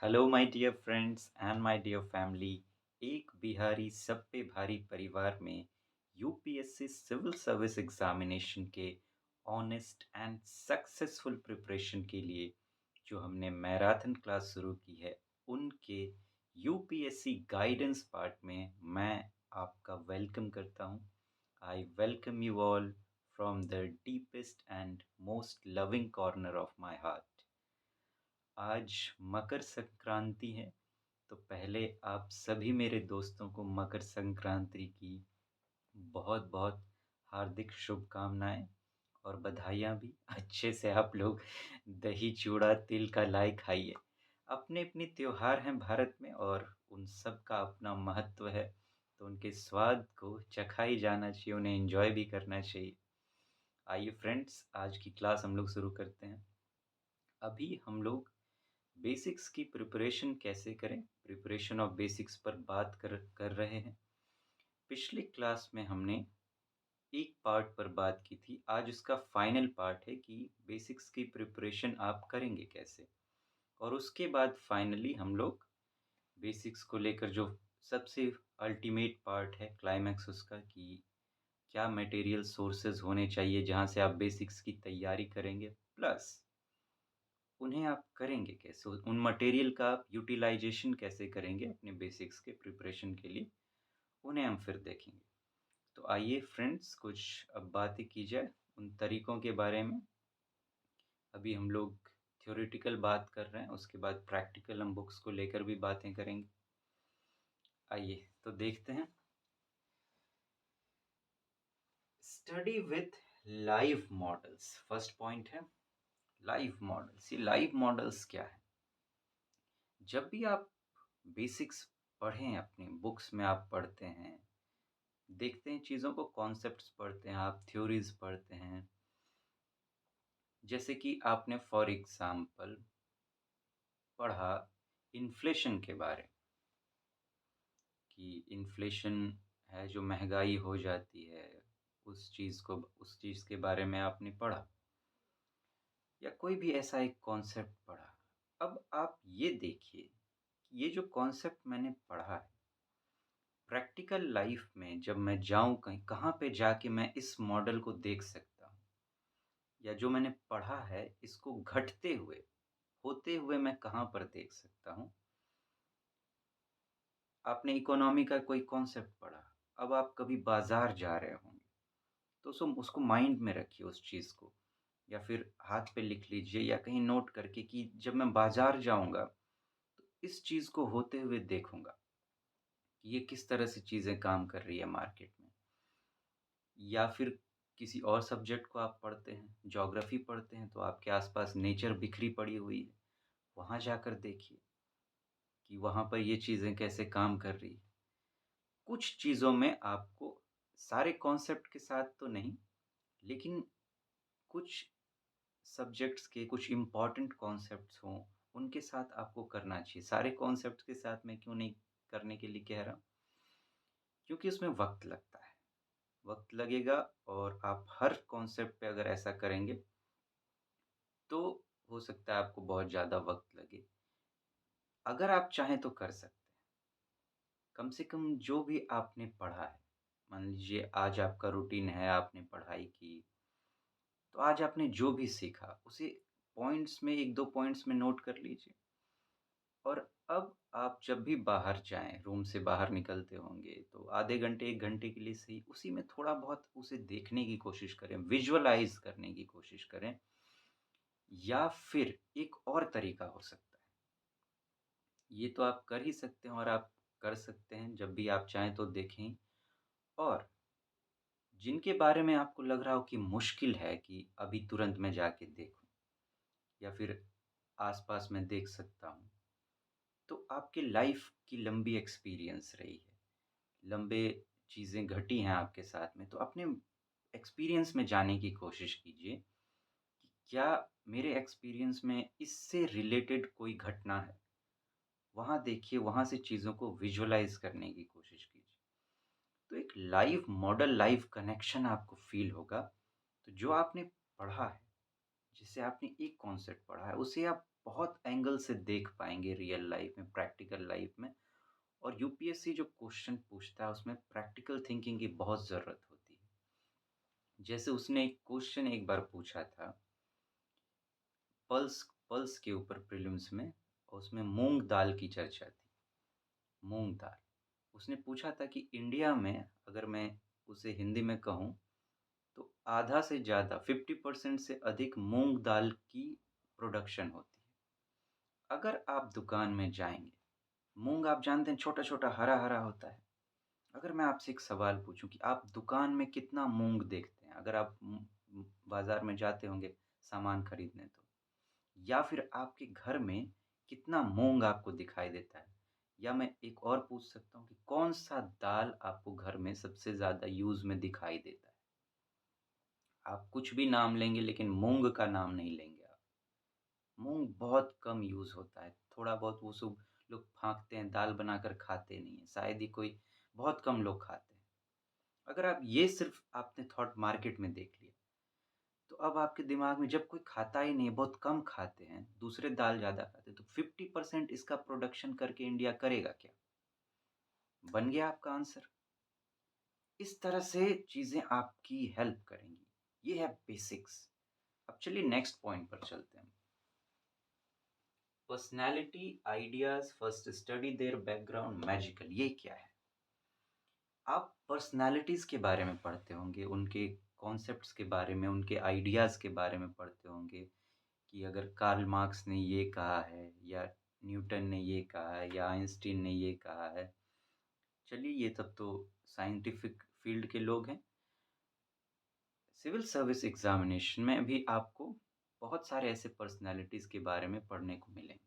Hello my dear friends and my dear family. एक बिहारी सब पे भारी परिवार में यूपीएससी सिविल सर्विस एग्जामिनेशन के ऑनेस्ट एंड सक्सेसफुल प्रिपरेशन के लिए जो हमने मैराथन क्लास शुरू की है, उनके यूपीएससी गाइडेंस पार्ट में मैं आपका वेलकम करता हूं। I welcome you all from the deepest and most loving corner of my heart. आज मकर संक्रांति है, तो पहले आप सभी मेरे दोस्तों को मकर संक्रांति की बहुत बहुत हार्दिक शुभकामनाएं और बधाइयाँ भी। अच्छे से आप लोग दही चूड़ा तिल का लाई खाइए। अपने अपने त्योहार हैं भारत में और उन सब का अपना महत्व है, तो उनके स्वाद को चखा ही जाना चाहिए, उन्हें एंजॉय भी करना चाहिए। आइए फ्रेंड्स, आज की क्लास हम लोग शुरू करते हैं। अभी हम लोग बेसिक्स की प्रिपरेशन कैसे करें, प्रिपरेशन ऑफ बेसिक्स पर बात कर रहे हैं। पिछले क्लास में हमने एक पार्ट पर बात की थी, आज उसका फाइनल पार्ट है कि बेसिक्स की प्रिपरेशन आप करेंगे कैसे। और उसके बाद फाइनली हम लोग बेसिक्स को लेकर जो सबसे अल्टीमेट पार्ट है, क्लाइमैक्स उसका, कि क्या मटेरियल सोर्सेज होने चाहिए जहाँ से आप बेसिक्स की तैयारी करेंगे, प्लस उन्हें आप करेंगे कैसे, उन मटेरियल का आप यूटिलाइजेशन कैसे करेंगे अपने बेसिक्स के प्रिपरेशन के लिए, उन्हें हम फिर देखेंगे। तो आइए फ्रेंड्स, कुछ अब बातें की जाए उन तरीकों के बारे में। अभी हम लोग थ्योरेटिकल बात कर रहे हैं, उसके बाद प्रैक्टिकल हम बुक्स को लेकर भी बातें करेंगे। आइए तो देखते हैं। Study with live models, first point है लाइव मॉडल्स। ये लाइव मॉडल्स क्या है? जब भी आप बेसिक्स पढ़ें, अपनी बुक्स में आप पढ़ते हैं, देखते हैं चीज़ों को, कॉन्सेप्ट्स पढ़ते हैं, आप थ्योरीज पढ़ते हैं। जैसे कि आपने फॉर एग्जांपल पढ़ा इन्फ्लेशन के बारे, कि इन्फ्लेशन है जो महंगाई हो जाती है, उस चीज़ के बारे में आपने पढ़ा, या कोई भी ऐसा एक कॉन्सेप्ट पढ़ा। अब आप ये देखिए कि ये जो कॉन्सेप्ट मैंने पढ़ा है, प्रैक्टिकल लाइफ में जब मैं जाऊं कहीं, कहाँ पे जाके मैं इस मॉडल को देख सकता हूँ, या जो मैंने पढ़ा है इसको घटते हुए, होते हुए मैं कहाँ पर देख सकता हूँ। आपने इकोनॉमी का कोई कॉन्सेप्ट पढ़ा, अब आप कभी बाजार जा रहे होंगे तो उसको माइंड में रखिए उस चीज़ को, या फिर हाथ पे लिख लीजिए या कहीं नोट करके कि जब मैं बाजार जाऊंगा तो इस चीज़ को होते हुए देखूंगा कि ये किस तरह से चीज़ें काम कर रही है मार्केट में। या फिर किसी और सब्जेक्ट को आप पढ़ते हैं, ज्योग्राफी पढ़ते हैं, तो आपके आसपास नेचर बिखरी पड़ी हुई है, वहाँ जाकर देखिए कि वहाँ पर ये चीज़ें कैसे काम कर रही है। कुछ चीज़ों में आपको, सारे कॉन्सेप्ट के साथ तो नहीं, लेकिन कुछ सब्जेक्ट्स के कुछ इम्पोर्टेंट कॉन्सेप्ट्स हों, उनके साथ आपको करना चाहिए। सारे कॉन्सेप्ट्स के साथ मैं क्यों नहीं करने के लिए कह रहा हूँ, क्योंकि उसमें वक्त लगता है, वक्त लगेगा। और आप हर कॉन्सेप्ट पे अगर ऐसा करेंगे तो हो सकता है आपको बहुत ज़्यादा वक्त लगे। अगर आप चाहें तो कर सकते हैं। कम से कम जो भी आपने पढ़ा है, मान लीजिए आज आपका रूटीन है, आपने पढ़ाई की, तो आज आपने जो भी सीखा उसे पॉइंट्स में, 1-2 पॉइंट्स में नोट कर लीजिए। और अब आप जब भी बाहर जाएँ, रूम से बाहर निकलते होंगे, तो आधे घंटे, 1 घंटे के लिए सही, उसी में थोड़ा बहुत उसे देखने की कोशिश करें, विज़ुअलाइज़ करने की कोशिश करें। या फिर एक और तरीका हो सकता है, ये तो आप कर ही सकते हैं और आप कर सकते हैं जब भी आप चाहें तो देखें। और जिनके बारे में आपको लग रहा हो कि मुश्किल है कि अभी तुरंत मैं जाके देखूँ, या फिर आस-पास मैं देख सकता हूँ, तो आपके लाइफ़ की लंबी एक्सपीरियंस रही है, लंबे चीज़ें घटी हैं आपके साथ में, तो अपने एक्सपीरियंस में जाने की कोशिश कीजिए कि क्या मेरे एक्सपीरियंस में इससे रिलेटेड कोई घटना है। वहाँ देखिए, वहाँ से चीज़ों को विज़ुअलाइज़ करने की कोशिश कीजिए। तो एक लाइव मॉडल, लाइव कनेक्शन आपको फ़ील होगा। तो जो आपने पढ़ा है, जिससे आपने एक कॉन्सेप्ट पढ़ा है, उसे आप बहुत एंगल से देख पाएँगे रियल लाइफ़ में, प्रैक्टिकल लाइफ़ में। और यूपीएससी जो क्वेश्चन पूछता है उसमें प्रैक्टिकल थिंकिंग की बहुत ज़रूरत होती है। जैसे उसने एक क्वेश्चन एक बार पूछा था पल्स पल्स के ऊपर प्रीलिम्स में, और उसमें मूँग दाल की चर्चा थी, मूँग दाल। उसने पूछा था कि इंडिया में, अगर मैं उसे हिंदी में कहूँ, तो आधा से ज़्यादा 50% से अधिक मूँग दाल की प्रोडक्शन होती है। अगर आप दुकान में जाएँगे, मूँग आप जानते हैं छोटा-छोटा, हरा-हरा होता है। अगर मैं आपसे एक सवाल पूछूँ कि आप दुकान में कितना मूँग देखते हैं? अगर आप बाज़ार में जाते होंगे सामान खरीदने तो, या फिर आपके घर में कितना मूँग आपको दिखाई देता है? या मैं एक और पूछ सकता हूँ कि कौन-सा दाल आपको घर में सबसे ज़्यादा यूज़ में दिखाई देता है? आप कुछ भी नाम लेंगे लेकिन मूँग का नाम नहीं लेंगे आप। मूँग बहुत कम यूज़ होता है, थोड़ा बहुत वो सब लोग फाँकते हैं, दाल बनाकर खाते नहीं हैं, शायद ही कोई, बहुत कम लोग खाते हैं। अगर आप ये सिर्फ़ आपने थॉट मार्केट में देख लिया, तो अब आपके दिमाग में जब कोई खाता ही नहीं है, बहुत कम खाते हैं, दूसरे दाल ज़्यादा खाते हैं, तो 50% इसका प्रोडक्शन करके इंडिया करेगा क्या? बन गया आपका आंसर। इस तरह से चीज़ें आपकी हेल्प करेंगी। ये है बेसिक्स। अब चलिए नेक्स्ट पॉइंट पर चलते हैं। Personality ideas first study their background magical, ये क्या है? आप पर्सनैलिटीज़ के बारे में पढ़ते होंगे, उनके कॉन्सेप्ट्स के बारे में, उनके आइडियाज़ के बारे में पढ़ते होंगे कि अगर कार्ल मार्क्स ने ये कहा है, या न्यूटन ने ये कहा है, या आइंस्टीन ने ये कहा है। चलिए ये सब तो साइंटिफिक फील्ड के लोग हैं। सिविल सर्विस एग्ज़ामिनेशन में भी आपको बहुत सारे ऐसे पर्सनैलिटीज़ के बारे में पढ़ने को मिलेंगे।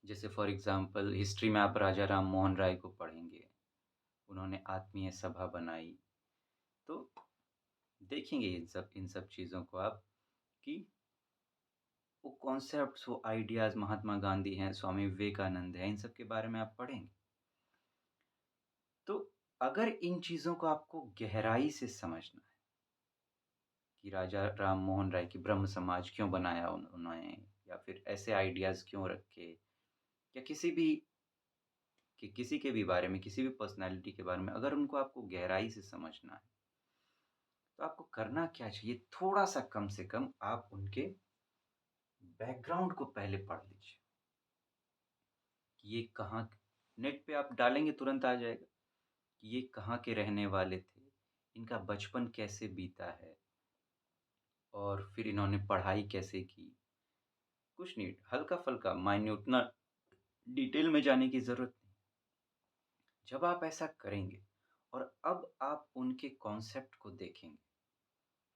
जैसे फॉर एग्ज़ाम्पल हिस्ट्री में आप राजा राम मोहन राय को पढ़ेंगे, उन्होंने आत्मीय सभा बनाई। तो देखेंगे इन सब चीज़ों को आप, कि वो कॉन्सेप्ट्स, वो आइडियाज़, महात्मा गांधी हैं, स्वामी विवेकानंद हैं, इन सब के बारे में आप पढ़ेंगे। तो अगर इन चीज़ों को आपको गहराई से समझना है कि राजा राम मोहन राय की ब्रह्म समाज क्यों बनाया उन्होंने, या फिर ऐसे आइडियाज़ क्यों रखे, या किसी के भी बारे में, किसी भी पर्सनैलिटी के बारे में अगर उनको आपको गहराई से समझना है, तो आपको करना क्या चाहिए? थोड़ा-सा कम से कम आप उनके बैकग्राउंड को पहले पढ़ लीजिए, कि ये कहाँ, नेट पे आप डालेंगे तुरंत आ जाएगा कि ये कहाँ के रहने वाले थे, इनका बचपन कैसे बीता है, और फिर इन्होंने पढ़ाई कैसे की। कुछ नहीं, हल्का-फुल्का माइन्यूट, उतना डिटेल में जाने की ज़रूरत नहीं। जब आप ऐसा करेंगे और अब आप उनके कॉन्सेप्ट को देखेंगे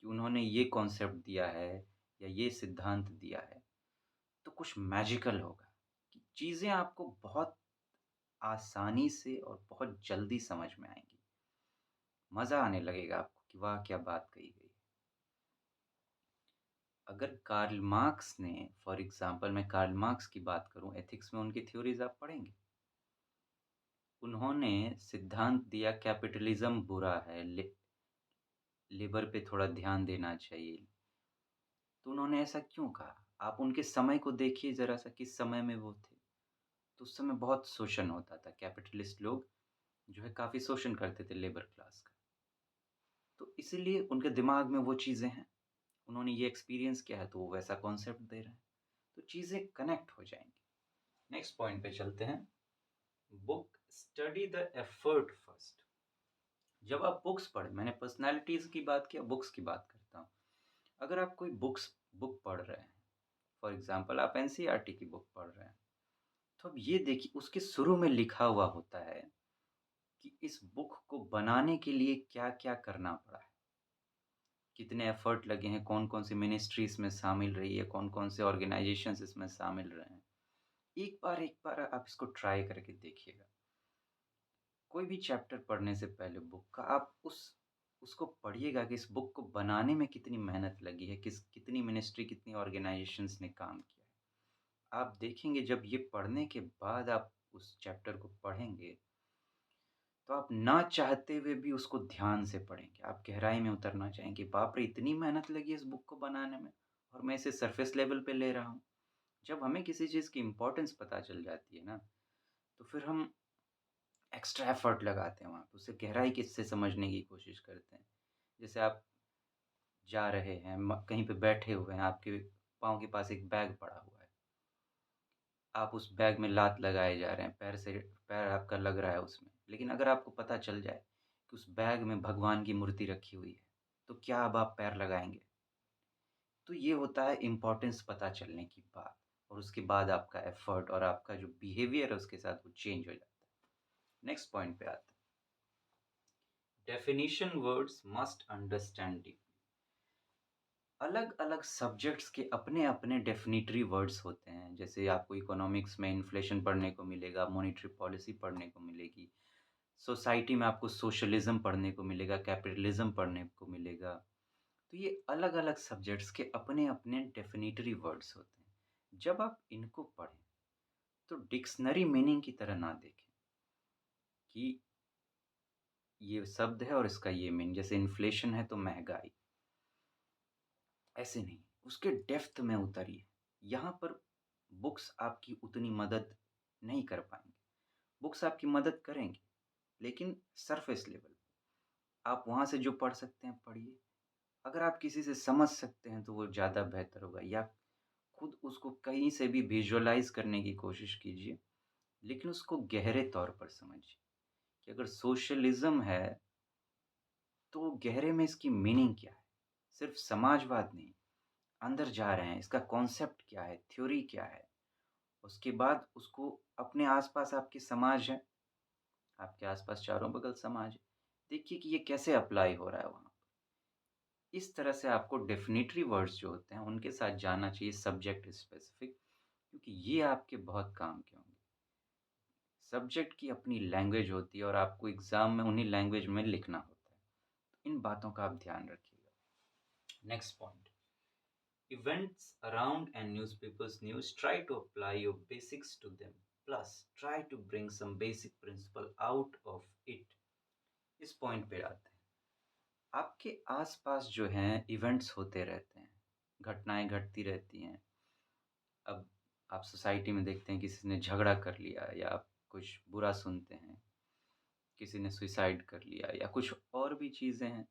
कि उन्होंने ये कॉन्सेप्ट दिया है या ये सिद्धांत दिया है, तो कुछ मैजिकल होगा कि चीज़ें आपको बहुत आसानी से और बहुत जल्दी समझ में आएँगी। मज़ा आने लगेगा आपको कि वाह! क्या बात कही गई है। अगर कार्ल मार्क्स ने, फॉर एग्ज़ाम्पल मैं कार्ल मार्क्स की बात करूँ, एथिक्स में उनकी थ्योरीज़ आप पढ़ेंगे। उन्होंने सिद्धांत दिया कैपिटलिज़्म बुरा है, लेबर पे थोड़ा ध्यान देना चाहिए। तो उन्होंने ऐसा क्यों कहा? आप उनके समय को देखिए ज़रा-सा, किस समय में वो थे। तो उस समय बहुत शोषण होता था, कैपिटलिस्ट लोग जो है काफ़ी शोषण करते थे लेबर क्लास का। तो इसीलिए उनके दिमाग में वो चीज़ें हैं। उन्होंने ये एक्सपीरियंस किया है तो वो वैसा कॉन्सेप्ट दे रहे हैं। तो चीज़ें कनेक्ट हो जाएँगी। नेक्स्ट पॉइंट पे चलते हैं। Book study the effort first. जब आप बुक्स पढ़ें, मैंने पर्सनैलिटीज़ की बात की, अब बुक्स की बात करता हूँ। अगर आप कोई बुक पढ़ रहे हैं, फॉर एग्ज़ाम्पल आप एनसीईआरटी की बुक पढ़ रहे हैं, तो अब ये देखिए उसके शुरू में लिखा हुआ होता है कि इस बुक को बनाने के लिए क्या-क्या करना पड़ा है। कितने एफर्ट लगे हैं, कौन-कौन सी मिनिस्ट्री इसमें शामिल रही है, कौन-कौन से ऑर्गनाइज़ेशंस इसमें शामिल रहे हैं। एक बार आप इसको ट्राई करके देखिएगा। कोई भी चैप्टर पढ़ने से पहले बुक का आप उसको पढ़िएगा कि इस बुक को बनाने में कितनी मेहनत लगी है, कितनी मिनिस्ट्री, कितनी ऑर्गनाइज़ेशंस ने काम किया है। आप देखेंगे जब ये पढ़ने के बाद आप उस चैप्टर को पढ़ेंगे, तो आप ना चाहते हुए भी उसको ध्यान से पढ़ेंगे। आप गहराई में उतरना चाहेंगे, बाप रे! इतनी मेहनत लगी है इस बुक को बनाने में और मैं इसे सरफेस लेवल पे ले रहा हूँ। जब हमें किसी चीज़ की इम्पोर्टेंस पता चल जाती है ना, तो फिर हम एक्स्ट्रा एफर्ट लगाते हैं वहाँ पे, उसे गहराई के से समझने की कोशिश करते हैं। जैसे आप जा रहे हैं कहीं पे बैठे हुए हैं, आपके पाँव के पास एक बैग पड़ा हुआ है। आप उस बैग में लात लगाए जा रहे हैं, पैर आपका लग रहा है उसमें। लेकिन अगर आपको पता चल जाए कि उस बैग में भगवान की मूर्ति रखी हुई है, तो क्या अब आप पैर लगाएँगे? तो ये होता है इम्पोर्टेंस पता चलने की बात, और उसके बाद आपका एफर्ट और आपका जो बिहेवियर है उसके साथ वो चेंज हो जाता है। नेक्स्ट पॉइंट पे आते हैं। Definition words must understand deeply. अलग-अलग सब्जेक्ट्स के अपने-अपने डेफिनिटरी वर्ड्स होते हैं। जैसे आपको इकोनॉमिक्स में इन्फ्लेशन पढ़ने को मिलेगा, मॉनेटरी पॉलिसी पढ़ने को मिलेगी। सोसाइटी में आपको सोशलिज़्म पढ़ने को मिलेगा, कैपिटलिज़्म पढ़ने को मिलेगा। तो ये अलग-अलग सब्जेक्ट्स के अपने-अपने डेफिनिटरी वर्ड्स होते हैं। जब आप इनको पढ़ें, तो डिक्शनरी मीनिंग की तरह ना देखें कि ये शब्द है और इसका ये मीनिंग, जैसे इन्फ्लेशन है तो महँगाई, ऐसे नहीं, उसके डेप्थ में उतरिए। यहाँ पर बुक्स आपकी उतनी मदद नहीं कर पाएँगी। बुक्स आपकी मदद करेंगी, लेकिन सरफेस लेवल। आप वहाँ से जो पढ़ सकते हैं, पढ़िए। अगर आप किसी से समझ सकते हैं, तो वो ज़्यादा बेहतर होगा, या खुद उसको कहीं से भी विज़ुअलाइज़ करने की कोशिश कीजिए, लेकिन उसको गहरे तौर पर समझिए कि अगर सोशलिज़्म है, तो गहरे में इसकी मीनिंग क्या है? सिर्फ़ समाजवाद नहीं, अंदर जा रहे हैं, इसका कॉन्सेप्ट क्या है, थ्योरी क्या है? उसके बाद उसको अपने आस-पास आपके समाज है, आपके आस-पास चारों बगल समाज है। देखिए कि ये कैसे अप्लाई हो रहा है वहाँ। इस तरह से आपको डेफ़िनेटरी वर्ड्स जो होते हैं, उनके साथ जाना चाहिए सब्जेक्ट स्पेसिफ़िक, क्योंकि ये आपके बहुत काम के होंगे। सब्जेक्ट की अपनी लैंग्वेज होती है और आपको एग्ज़ाम में उन्हीं लैंग्वेज में लिखना होता है। इन बातों का आप ध्यान रखिएगा। Next point, events around and newspapers news, try to apply your basics to them, plus try to bring some basic principle out of it. इस पॉइंट पे आते हैं। आपके आसपास जो हैं इवेंट्स होते रहते हैं, घटनाएं घटती रहती हैं। अब आप सोसाइटी में देखते हैं किसी ने झगड़ा कर लिया, या आप कुछ बुरा सुनते हैं, किसी ने सुसाइड कर लिया, या कुछ और भी चीज़ें हैं।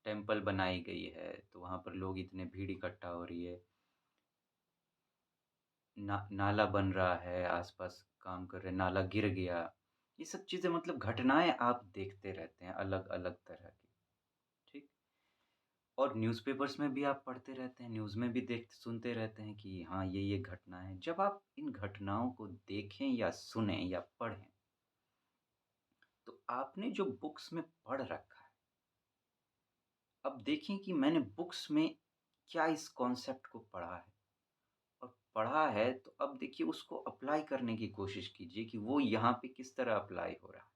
टेम्पल बनाई गई है, तो वहाँ पर लोग इतने भीड़ इकट्ठा हो रही है। नाला बन रहा है, आस-पास काम कर रहे हैं, नाला गिर गया। ये सब चीज़ें, मतलब घटनाएँ आप देखते रहते हैं अलग-अलग तरह की, ठीक? और न्यूज़पेपर्स में भी आप पढ़ते रहते हैं, न्यूज़ में भी देख सुनते रहते हैं कि हाँ, ये घटना है। जब आप इन घटनाओं को देखें या सुनें या पढ़ें, तो आपने जो बुक्स में पढ़ रखा है, अब देखें कि मैंने बुक्स में क्या इस कॉन्सेप्ट को पढ़ा है। और पढ़ा है, तो अब देखिए उसको अप्लाई करने की कोशिश कीजिए कि वो यहाँ पे किस तरह अप्लाई हो रहा है।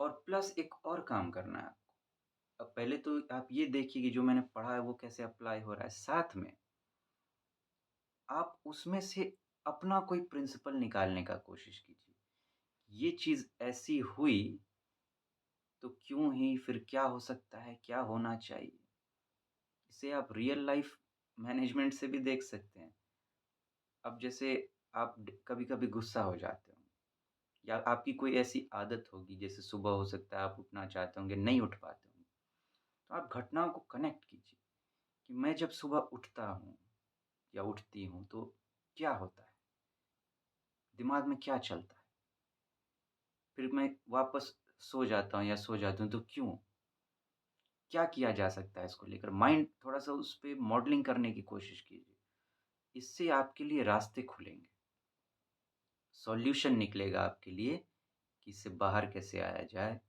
और प्लस एक और काम करना है आपको। अब पहले तो आप ये देखिए कि जो मैंने पढ़ा है वो कैसे अप्लाई हो रहा है। साथ में आप उसमें से अपना कोई प्रिंसिपल निकालने का कोशिश कीजिए। ये चीज़ ऐसी हुई, तो क्यों ही, फिर क्या हो सकता है, क्या होना चाहिए? इसे आप रियल लाइफ़ मैनेजमेंट से भी देख सकते हैं। अब जैसे आप ड कभी-कभी गुस्सा हो जाते हो, या आपकी कोई ऐसी आदत होगी, जैसे सुबह हो सकता है आप उठना चाहते होंगे, नहीं उठ पाते होंगे। तो आप घटनाओं को कनेक्ट कीजिए कि मैं जब सुबह उठता हूँ या उठती हूँ, तो क्या होता है? दिमाग में क्या चलता है? फिर मैं वापस सो जाता हूँ या सो जाती हूँ, तो क्यों? क्या किया जा सकता है इसको लेकर? माइंड थोड़ा-सा उस पे मॉडलिंग करने की कोशिश कीजिए। इससे आपके लिए रास्ते खुलेंगे, सॉल्यूशन निकलेगा आपके लिए कि इससे बाहर कैसे आया जाए।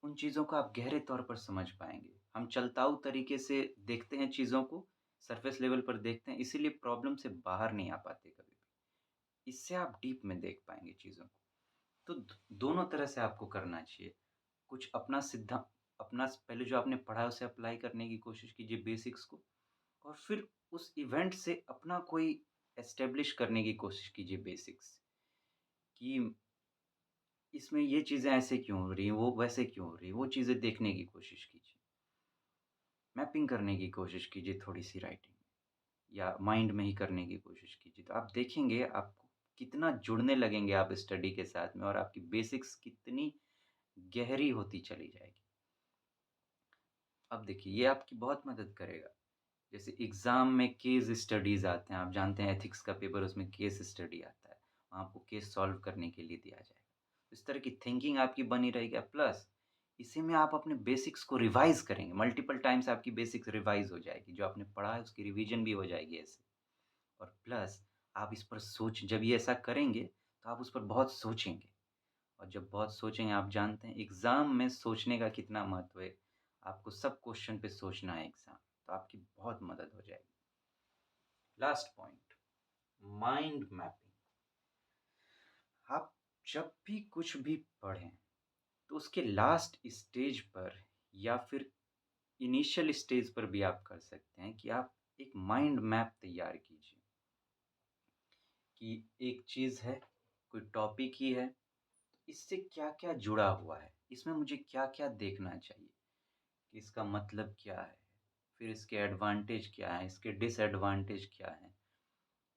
उन चीज़ों को आप गहरे तौर पर समझ पाएँगे। हम चलताऊ तरीके से देखते हैं चीज़ों को, सरफेस लेवल पर देखते हैं, इसीलिए प्रॉब्लम से बाहर नहीं आ पाते कभी भी। इससे आप डीप में देख पाएँगे चीज़ों को। तो दोनों तरह से आपको करना चाहिए। कुछ अपना पहले जो आपने पढ़ा है उसे अप्लाई करने की कोशिश कीजिए बेसिक्स को, और फिर उस इवेंट से अपना कोई एस्टेब्लिश करने की कोशिश कीजिए बेसिक्स, कि इसमें ये चीज़ें ऐसे क्यों हो रही हैं, वो वैसे क्यों हो रही है, वो चीज़ें देखने की कोशिश कीजिए। मैपिंग करने की कोशिश कीजिए थोड़ी-सी राइटिंग में, या माइंड में ही करने की कोशिश कीजिए। तो आप देखेंगे आपको कितना जुड़ने लगेंगे आप स्टडी के साथ में और आपकी बेसिक्स कितनी गहरी होती चली जाएगी। अब देखिए ये आपकी बहुत मदद करेगा। जैसे एग्ज़ाम में केस स्टडीज़ आते हैं, आप जानते हैं एथिक्स का पेपर उसमें केस स्टडी आता है। वहाँ आपको केस सॉल्व करने के लिए दिया जाएगा। इस तरह की थिंकिंग आपकी बनी रहेगी प्लस इसी में आप अपने बेसिक्स को रिवाइज़ करेंगे। मल्टीपल टाइम्स आपकी बेसिक्स रिवाइज़ हो जाएगी। जो आपने पढ़ा है उसकी रिवीजन भी हो जाएगी ऐसे। और प्लस आप इस पर सोच जब ये ऐसा करेंगे तो आप उस पर बहुत सोचेंगे। और जब बहुत सोचेंगे आप जानते हैं एग्ज़ाम में सोचने का कितना महत्व है। आपको सब क्वेश्चन पे सोचना है एग्ज़ाम, तो आपकी बहुत मदद हो जाएगी। Last point mind mapping. आप जब भी कुछ भी पढ़ें तो उसके लास्ट स्टेज पर या फिर इनिशियल स्टेज पर भी आप कर सकते हैं कि आप एक माइंड मैप तैयार कीजिए कि एक चीज़ है, कोई टॉपिक ही है, इससे क्या-क्या जुड़ा हुआ है, इसमें मुझे क्या-क्या देखना चाहिए, कि इसका मतलब क्या है, फिर इसके एडवांटेज क्या हैं, इसके डिसएडवांटेज क्या हैं,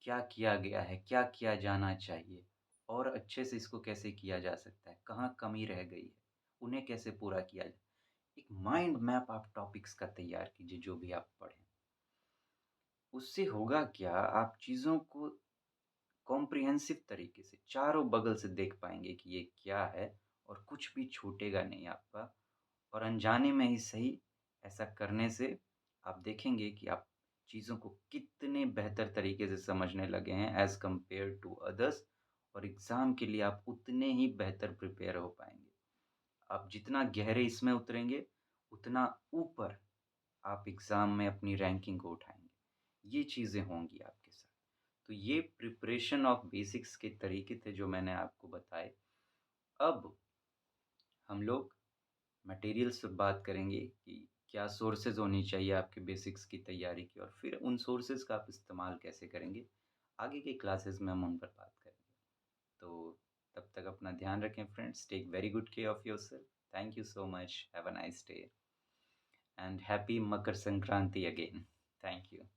क्या किया गया है, क्या किया जाना चाहिए और अच्छे से इसको कैसे किया जा सकता है, कहाँ कमी रह गई है, उन्हें कैसे पूरा किया जाए। एक माइंड मैप आप टॉपिक्स का तैयार कीजिए जो भी आप पढ़ें। उससे होगा क्या आप चीज़ों को कॉम्प्रिहेंसिव तरीके से चारों बगल से देख पाएँगे कि ये क्या है और कुछ भी छूटेगा नहीं आपका और अनजाने में ही सही ऐसा करने से आप देखेंगे कि आप चीज़ों को कितने बेहतर तरीके से समझने लगे हैं एज़ कम्पेयर टू अदर्स और एग्ज़ाम के लिए आप उतने ही बेहतर प्रिपेयर हो पाएँगे। आप जितना गहरे इसमें उतरेंगे, उतना ऊपर आप एग्ज़ाम में अपनी रैंकिंग को उठाएँगे। ये चीज़ें होंगी आपके साथ। तो ये प्रिपरेशन ऑफ बेसिक्स के तरीके थे जो मैंने आपको बताए। अब हम लोग मटेरियल्स पे बात करेंगे कि क्या सोर्सेज़ होनी चाहिए आपके बेसिक्स की तैयारी की और फिर उन सोर्सेज़ का आप इस्तेमाल कैसे करेंगे। आगे की क्लासेस में हम उन पर बात करेंगे। तो तब तक अपना ध्यान रखें friends. Take very good care of yourself. Thank you so much. Have a nice day and happy Makar Sankranti again. Thank you.